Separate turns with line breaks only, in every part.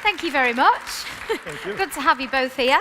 thank you very much.
Thank you.
Good to have you both here.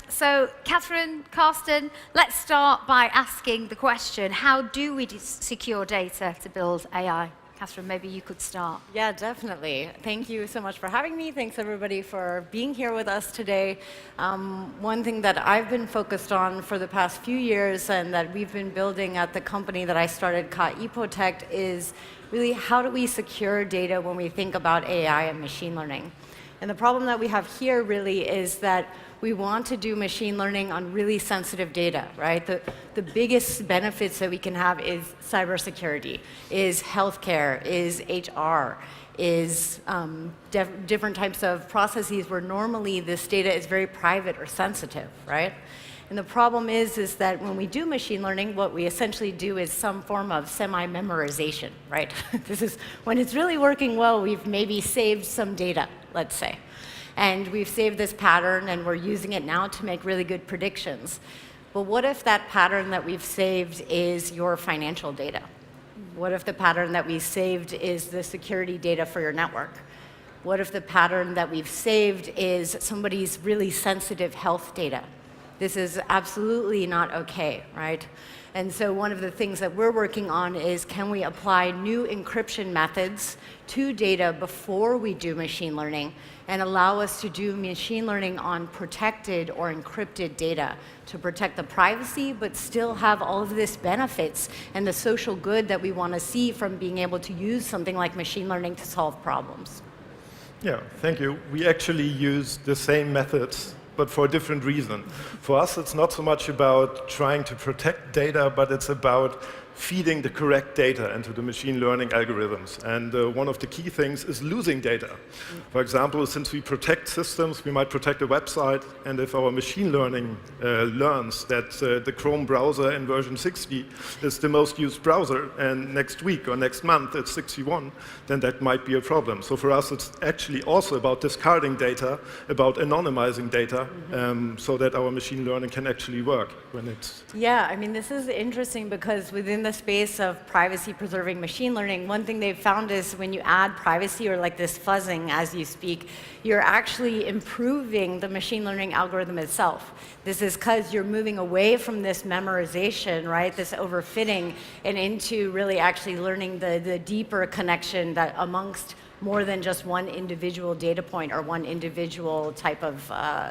So, Katharine, Karsten, let's start by asking the question, how do we secure data to build AI? Katharine, maybe you could start.
Yeah, definitely. Thank you so much for having me. Thanks, everybody, for being here with us today. One thing that I've been focused on for the past few years and that we've been building at the company that I started, KIProtect, is really how do we secure data when we think about AI and machine learning. And the problem that we have here really is that we want to do machine learning on really sensitive data, right? The biggest benefits that we can have is cybersecurity, is healthcare, is HR, is different types of processes where normally this data is very private or sensitive, right? And the problem is that when we do machine learning, what we essentially do is some form of semi-memorization, right? This is when it's really working well, we've maybe saved some data, let's say. And we've saved this pattern, and we're using it now to make really good predictions. But what if that pattern that we've saved is your financial data? What if the pattern that we saved is the security data for your network? What if the pattern that we've saved is somebody's really sensitive health data? This is absolutely not OK, right? And so one of the things that we're working on is, can we apply new encryption methods to data before we do machine learning and allow us to do machine learning on protected or encrypted data to protect the privacy, but still have all of this benefits and the social good that we want to see from being able to use something like machine learning to solve problems?
Yeah, thank you. We actually use the same methods, but for a different reason. For us, it's not so much about trying to protect data, but it's about feeding the correct data into the machine learning algorithms. And one of the key things is losing data. For example, since we protect systems, we might protect a website, and if our machine learning learns that the Chrome browser in version 60 is the most used browser, and next week or next month it's 61, then that might be a problem. So for us, it's actually also about discarding data, about anonymizing data, so that our machine learning can actually work when it's...
Yeah, I mean, this is interesting because within the space of privacy-preserving machine learning, one thing they've found is when you add privacy or like this fuzzing as you speak, you're actually improving the machine learning algorithm itself. This is because you're moving away from this memorization, right, this overfitting, and into really actually learning the deeper connection that amongst more than just one individual data point or one individual type of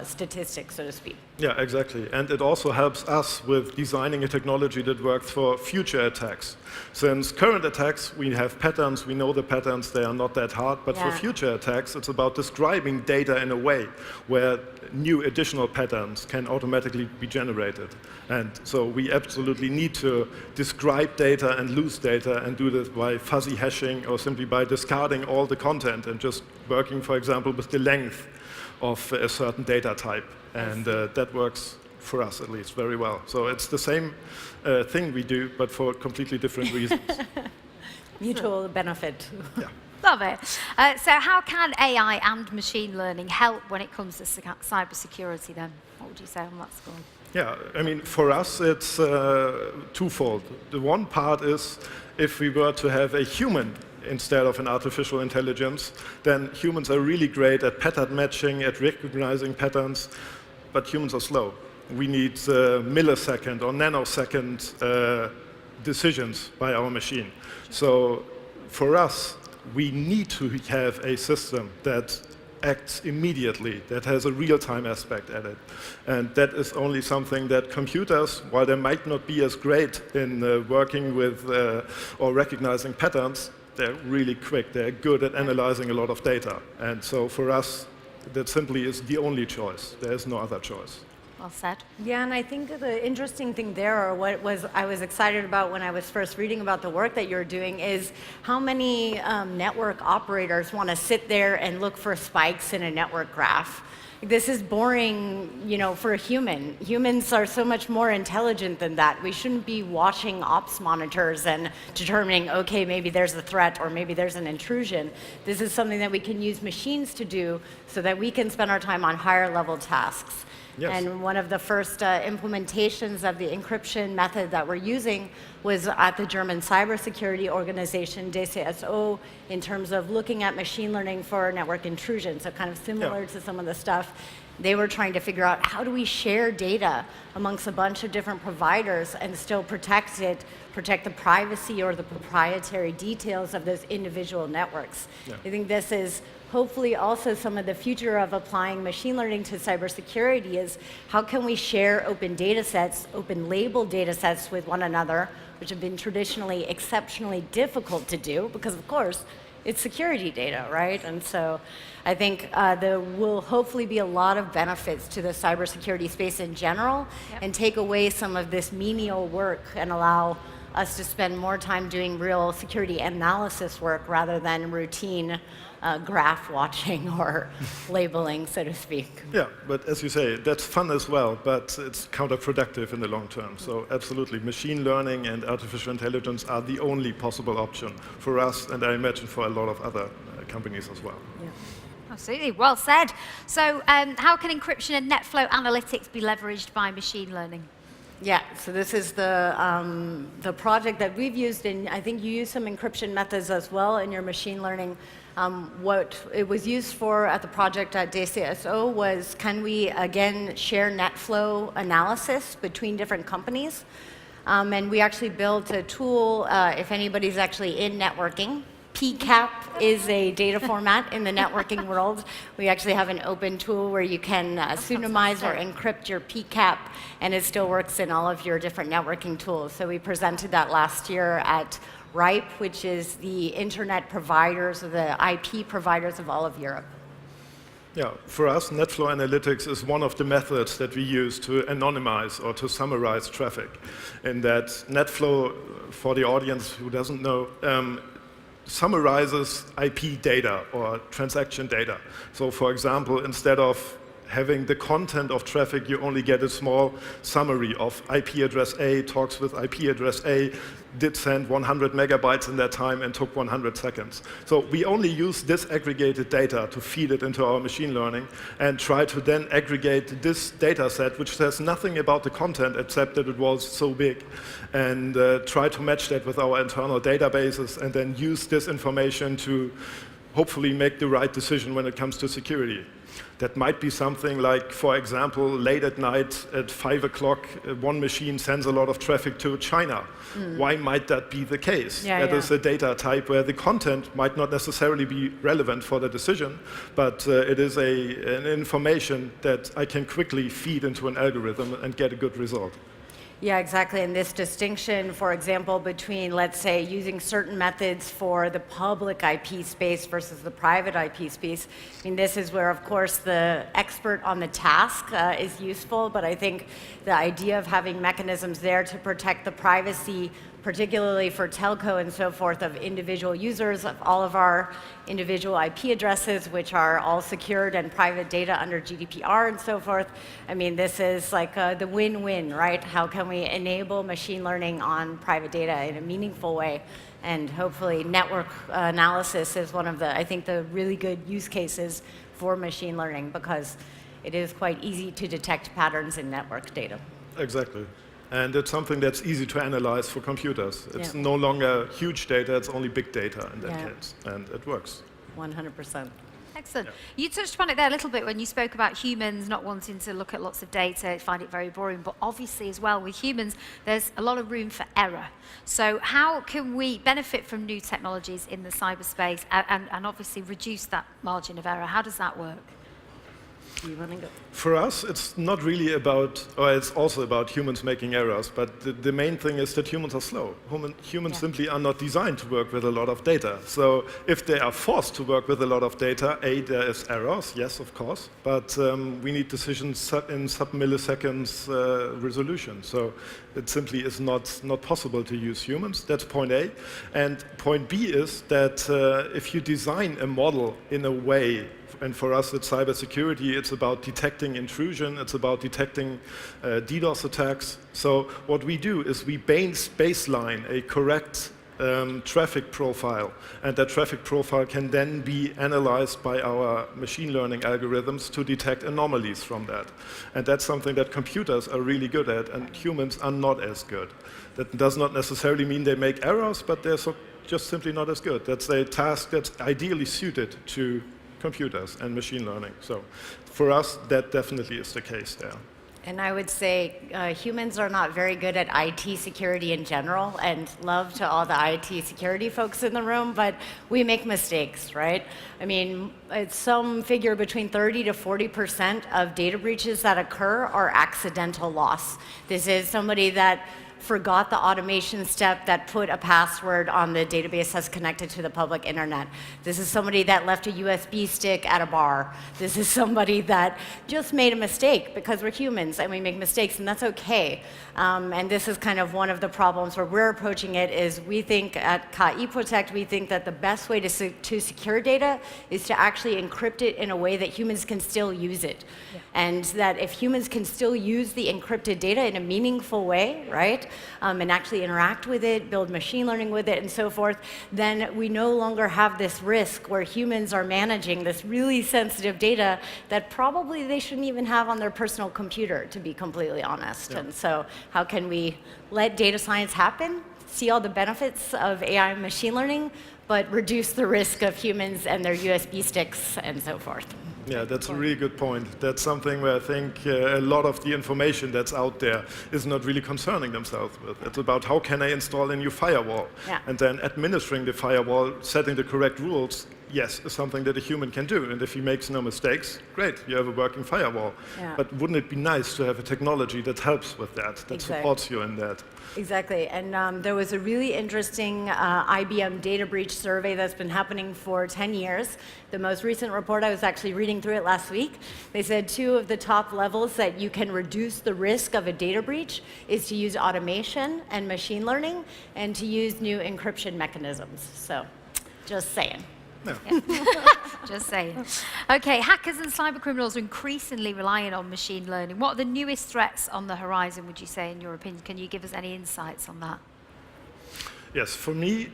statistic, so to speak.
Yeah, exactly. And it also helps us with designing a technology that works for future attacks. Since current attacks, we have patterns, we know the patterns, they are not that hard, but for future attacks, it's about describing data in a way where new additional patterns can automatically be generated. And so we absolutely need to describe data and lose data and do this by fuzzy hashing or simply by discarding all the content and just working, for example, with the length of a certain data type. And that works, for us at least, very well. So it's the same thing we do, but for completely different reasons.
Mutual benefit.
Yeah.
Love it. So how can AI and machine learning help when it comes to cybersecurity then? What would you say on that score?
Yeah, I mean, for us, it's twofold. The one part is if we were to have a human instead of an artificial intelligence, then humans are really great at pattern matching, at recognizing patterns, but humans are slow. We need millisecond or nanosecond decisions by our machine. So for us, we need to have a system that acts immediately, that has a real-time aspect at it. And that is only something that computers, while they might not be as great in working with or recognizing patterns, they're really quick. They're good at analyzing a lot of data. And so for us, that simply is the only choice. There is no other choice.
Well said.
Yeah, and I think the interesting thing there, or what I was excited about when I was first reading about the work that you're doing, is how many network operators want to sit there and look for spikes in a network graph. This is boring, you know, for a human. Humans are so much more intelligent than that. We shouldn't be watching ops monitors and determining, okay, maybe there's a threat or maybe there's an intrusion. This is something that we can use machines to do so that we can spend our time on higher level tasks.
Yes.
And one of the first implementations of the encryption method that we're using was at the German cybersecurity organization, DCSO, in terms of looking at machine learning for network intrusion, so kind of similar to some of the stuff. They were trying to figure out how do we share data amongst a bunch of different providers and still protect the privacy or the proprietary details of those individual networks. Yeah. I think this is hopefully also some of the future of applying machine learning to cybersecurity is how can we share open data sets, open labeled data sets with one another, which have been traditionally exceptionally difficult to do because, of course, it's security data, right? And so I think there will hopefully be a lot of benefits to the cybersecurity space in general and take away some of this menial work and allow us to spend more time doing real security analysis work rather than routine graph watching or labeling, so to speak.
Yeah, but as you say, that's fun as well, but it's counterproductive in the long term. So absolutely, machine learning and artificial intelligence are the only possible option for us, and I imagine for a lot of other companies as well.
Yeah. Absolutely, well said. So how can encryption and Netflow analytics be leveraged by machine learning?
Yeah, so this is the project that we've used, and I think you use some encryption methods as well in your machine learning. What it was used for at the project at DCSO was, can we again share Netflow analysis between different companies? And we actually built a tool, if anybody's actually in networking. PCAP is a data format in the networking world. We actually have an open tool where you can pseudonymize or encrypt your PCAP, and it still works in all of your different networking tools. So we presented that last year at RIPE, which is the internet providers, or the IP providers of all of Europe.
Yeah, for us, Netflow analytics is one of the methods that we use to anonymize or to summarize traffic. In that Netflow, for the audience who doesn't know, summarizes IP data or transaction data. So for example, instead of having the content of traffic, you only get a small summary of IP address A talks with IP address A, did send 100 megabytes in that time and took 100 seconds. So we only use this aggregated data to feed it into our machine learning and try to then aggregate this data set, which says nothing about the content except that it was so big, and try to match that with our internal databases and then use this information to hopefully make the right decision when it comes to security. That might be something like, for example, late at night at 5 o'clock, one machine sends a lot of traffic to China. Why might that be the case? That is a data type where the content might not necessarily be relevant for the decision, but it is an information that I can quickly feed into an algorithm and get a good result.
Yeah, exactly. And this distinction, for example, between, let's say, using certain methods for the public IP space versus the private IP space, I mean, this is where, of course, the expert on the task is useful, but I think the idea of having mechanisms there to protect the privacy, particularly for telco and so forth, of individual users, of all of our individual IP addresses, which are all secured and private data under GDPR and so forth. I mean, this is like the win-win, right? How can we enable machine learning on private data in a meaningful way? And hopefully network analysis is one of the, I think, the really good use cases for machine learning, because it is quite easy to detect patterns in network data.
Exactly. And it's something that's easy to analyze for computers. It's no longer huge data, it's only big data in that case. And it works.
100%.
Excellent. You touched upon it there a little bit when you spoke about humans not wanting to look at lots of data, find it very boring, but obviously as well with humans, there's a lot of room for error. So how can we benefit from new technologies in the cyberspace and obviously reduce that margin of error? How does that work?
You want to go?
For us, it's not really about, or it's also about humans making errors, but the main thing is that humans are slow. Humans simply are not designed to work with a lot of data. So if they are forced to work with a lot of data, there is errors, yes, of course, but we need decisions in sub-milliseconds resolution. So it simply is not possible to use humans. That's point A. And point B is that if you design a model in a way, and for us, it's cybersecurity, it's about detecting intrusion, it's about detecting DDoS attacks. So what we do is we baseline a correct traffic profile, and that traffic profile can then be analyzed by our machine learning algorithms to detect anomalies from that. And that's something that computers are really good at, and humans are not as good. That does not necessarily mean they make errors, but they're just simply not as good. That's a task that's ideally suited to computers and machine learning. So for us, that definitely is the case there.
And I would say humans are not very good at IT security in general, and love to all the IT security folks in the room, but we make mistakes, right? I mean, it's some figure between 30 to 40% of data breaches that occur are accidental loss. This is somebody that forgot the automation step that put a password on the database that's connected to the public internet. This is somebody that left a USB stick at a bar. This is somebody that just made a mistake, because we're humans and we make mistakes, and that's okay. And this is kind of one of the problems where we're approaching it is we think at KIProtect, we think that the best way to secure data is to actually encrypt it in a way that humans can still use it. Yeah. And that if humans can still use the encrypted data in a meaningful way, right, and actually interact with it, build machine learning with it, and so forth, then we no longer have this risk where humans are managing this really sensitive data that probably they shouldn't even have on their personal computer, to be completely honest. Yeah. And so how can we let data science happen, see all the benefits of AI and machine learning, but reduce the risk of humans and their USB sticks and so forth?
Yeah, that's a really good point. That's something where I think a lot of the information that's out there is not really concerning themselves with. It's about how can I install a new firewall? Yeah. And then administering the firewall, setting the correct rules, yes, is something that a human can do. And if he makes no mistakes, great, you have a working firewall. Yeah. But wouldn't it be nice to have a technology that helps with that, that supports you in that?
Exactly, and there was a really interesting IBM data breach survey that's been happening for 10 years. The most recent report, I was actually reading through it last week. They said 2 of the top levels that you can reduce the risk of a data breach is to use automation and machine learning, and to use new encryption mechanisms. So, just saying.
No.
Yeah. Just saying. Okay, hackers and cybercriminals are increasingly relying on machine learning. What are the newest threats on the horizon, would you say, in your opinion? Can you give us any insights on that?
Yes, for me,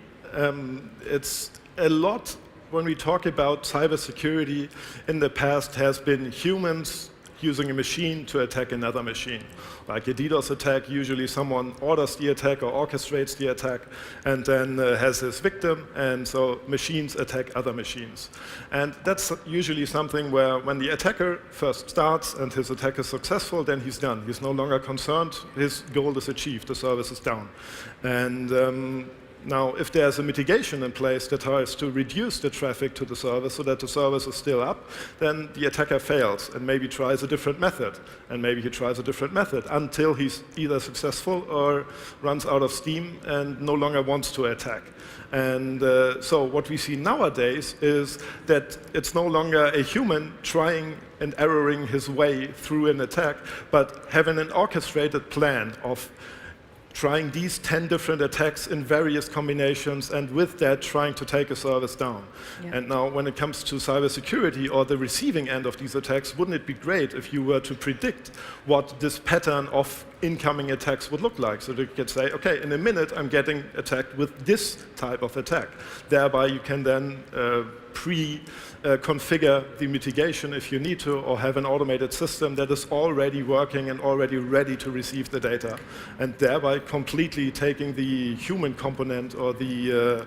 it's a lot when we talk about cybersecurity in the past has been humans using a machine to attack another machine. Like a DDoS attack, usually someone orders the attack or orchestrates the attack and then has his victim, and so machines attack other machines. And that's usually something where when the attacker first starts and his attack is successful, then he's done. He's no longer concerned, his goal is achieved, the service is down. And now, if there's a mitigation in place that tries to reduce the traffic to the service so that the service is still up, then the attacker fails and maybe tries a different method. And maybe he tries a different method until he's either successful or runs out of steam and no longer wants to attack. And so what we see nowadays is that it's no longer a human trying and erroring his way through an attack, but having an orchestrated plan of trying these 10 different attacks in various combinations, and with that trying to take a service down. Yeah. And now when it comes to cybersecurity or the receiving end of these attacks, wouldn't it be great if you were to predict what this pattern of incoming attacks would look like? So that you could say, okay, in a minute I'm getting attacked with this type of attack. Thereby you can then configure the mitigation if you need to, or have an automated system that is already working and already ready to receive the data, and thereby completely taking the human component or the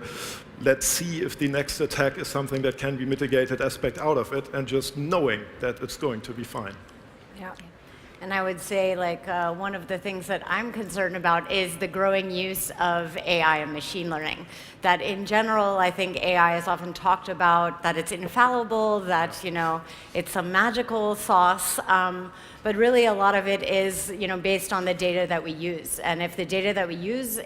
let's see if the next attack is something that can be mitigated aspect out of it, and just knowing that it's going to be fine.
Yeah. And I would say, like, one of the things that I'm concerned about is the growing use of AI and machine learning. That in general, I think AI is often talked about, that it's infallible, that, you know, it's some magical sauce. But really, a lot of it is, you know, based on the data that we use. And if the data that we use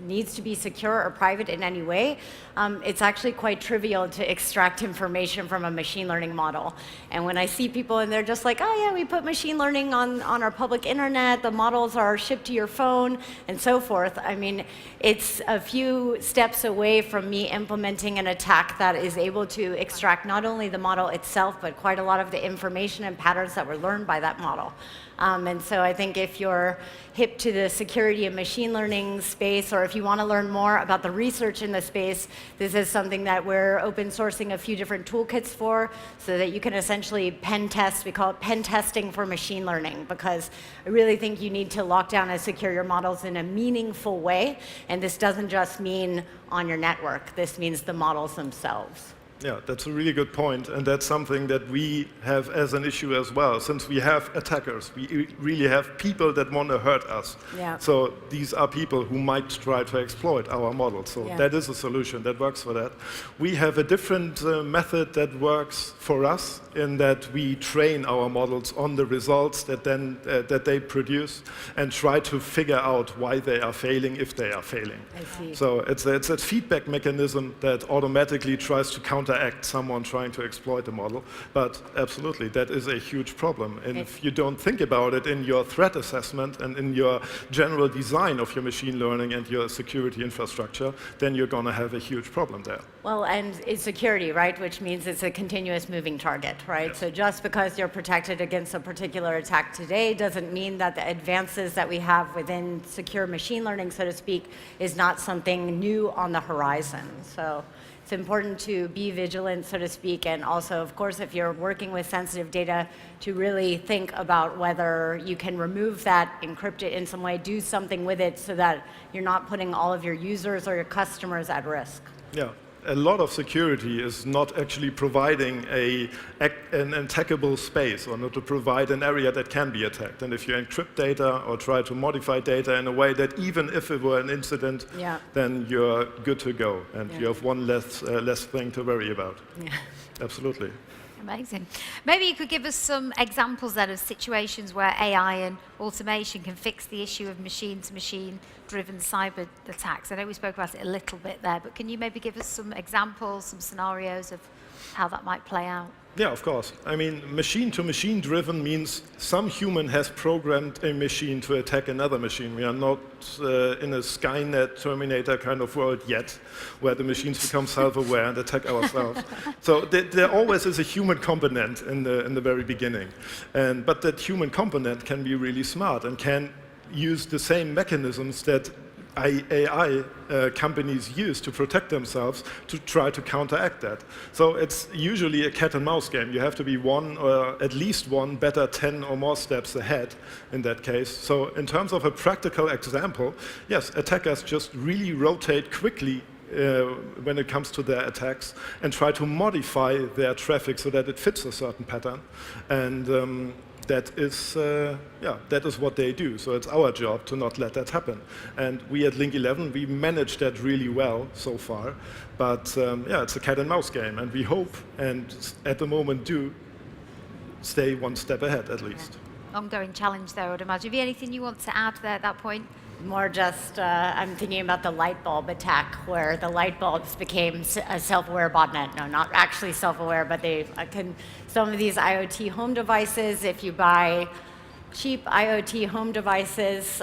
needs to be secure or private in any way, it's actually quite trivial to extract information from a machine learning model. And when I see people and they're just like, oh yeah, we put machine learning on our public internet, the models are shipped to your phone, and so forth. I mean, it's a few steps away from me implementing an attack that is able to extract not only the model itself, but quite a lot of the information and patterns that were learned by that model. And so I think if you're hip to the security and machine learning space, or if you want to learn more about the research in the space, this is something that we're open sourcing a few different toolkits for, so that you can essentially pen test. We call it pen testing for machine learning, because I really think you need to lock down and secure your models in a meaningful way. And this doesn't just mean on your network. This means the models themselves.
Yeah, that's a really good point, and that's something that we have as an issue as well. Since we have attackers, we really have people that want to hurt us.
Yeah.
So these are people who might try to exploit our models. So
Yeah.
that is a solution that works for that. We have a different method that works for us, in that we train our models on the results that then that they produce, and try to figure out why they are failing, if they are failing.
I see.
So it's a feedback mechanism that automatically tries to counteract someone trying to exploit the model. But absolutely, that is a huge problem. And if you don't think about it in your threat assessment and in your general design of your machine learning and your security infrastructure, then you're going to have a huge problem there.
Well, and it's security, right? Which means it's a continuous moving target, right?
Yes.
So just because you're protected against a particular attack today doesn't mean that the advances that we have within secure machine learning, so to speak, is not something new on the horizon. So it's important to be vigilant, so to speak, and also, of course, if you're working with sensitive data, to really think about whether you can remove that, encrypt it in some way, do something with it so that you're not putting all of your users or your customers at risk.
Yeah. A lot of security is not actually providing an attackable space, or not to provide an area that can be attacked. And if you encrypt data or try to modify data in a way that even if it were an incident,
Yeah.
then you're good to go, and
Yeah.
you have one less thing to worry about.
Yeah.
Absolutely.
Amazing. Maybe you could give us some examples then of situations where AI and automation can fix the issue of machine-to-machine driven cyber attacks. I know we spoke about it a little bit there, but can you maybe give us some examples, some scenarios of how that might play out?
Yeah, of course. I mean, machine-to-machine driven means some human has programmed a machine to attack another machine. We are not in a Skynet Terminator kind of world yet, where the machines become self-aware and attack ourselves. So there always is a human component in the very beginning. But that human component can be really smart and can use the same mechanisms that AI companies use to protect themselves, to try to counteract that. So it's usually a cat and mouse game. You have to be one, or at least one, better 10 or more steps ahead in that case. So in terms of a practical example, yes, attackers just really rotate quickly when it comes to their attacks, and try to modify their traffic so that it fits a certain pattern. And that is what they do. So it's our job to not let that happen. And we at Link 11, we managed that really well so far. But yeah, it's a cat and mouse game, and we hope, and at the moment do, stay one step ahead at least.
Ongoing challenge there, I would imagine. Have you anything you want to add there at that point?
More just, I'm thinking about the light bulb attack, where the light bulbs became a self-aware botnet. No, not actually self-aware, but some of these IoT home devices, if you buy cheap IoT home devices,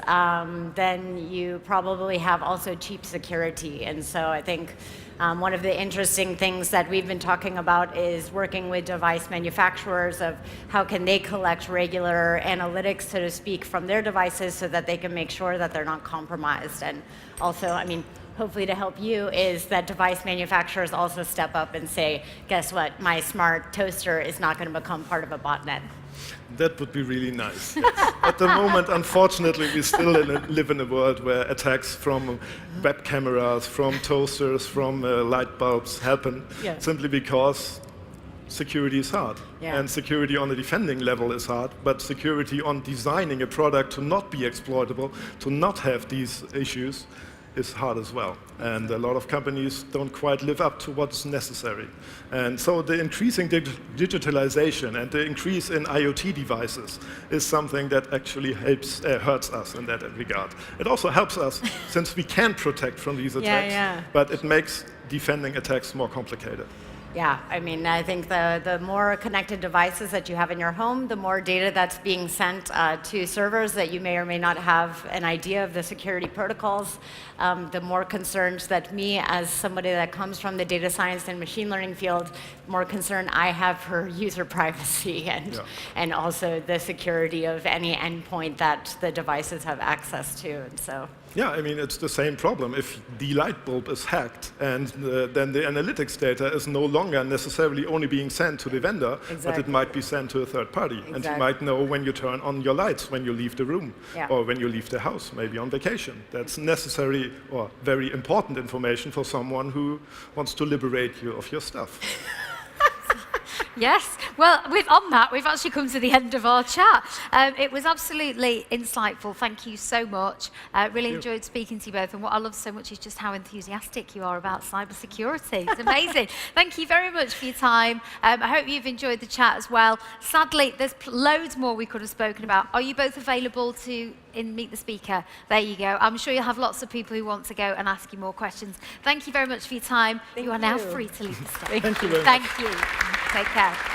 then you probably have also cheap security. And so I think one of the interesting things that we've been talking about is working with device manufacturers of how can they collect regular analytics, so to speak, from their devices so that they can make sure that they're not compromised. And also, I mean, hopefully to help you is that device manufacturers also step up and say, guess what, my smart toaster is not going to become part of a botnet.
That would be really nice. Yes. At the moment, unfortunately, we still live in a world where attacks from web cameras, from toasters, from light bulbs happen,
Yeah.
simply because security is hard.
Yeah.
And security on a defending level is hard, but security on designing a product to not be exploitable, to not have these issues, is hard as well. And a lot of companies don't quite live up to what's necessary. And so the increasing digitalization and the increase in IoT devices is something that actually hurts us in that regard. It also helps us since we can protect from these attacks,
Yeah.
but it makes defending attacks more complicated.
Yeah, I mean, I think the more connected devices that you have in your home, the more data that's being sent to servers that you may or may not have an idea of the security protocols, the more concerns that me, as somebody that comes from the data science and machine learning field, more concern I have for user privacy and also the security of any endpoint that the devices have access to. And so.
Yeah, I mean, it's the same problem. If the light bulb is hacked and then the analytics data is no longer necessarily only being sent to the vendor, but it might be sent to a third party. And you might know when you turn on your lights, when you leave the room, or when you leave the house, maybe on vacation. That's necessary or very important information for someone who wants to liberate you of your stuff.
Yes. Well, on that, we've actually come to the end of our chat. It was absolutely insightful. Thank you so much. Really enjoyed speaking to you both. And what I love so much is just how enthusiastic you are about cybersecurity. It's amazing. Thank you very much for your time. I hope you've enjoyed the chat as well. Sadly, there's loads more we could have spoken about. Are you both available to meet the speaker? There you go. I'm sure you'll have lots of people who want to go and ask you more questions. Thank you very much for your time. You are now free to leave the stage.
Thank you very much.
Thank you. Take care.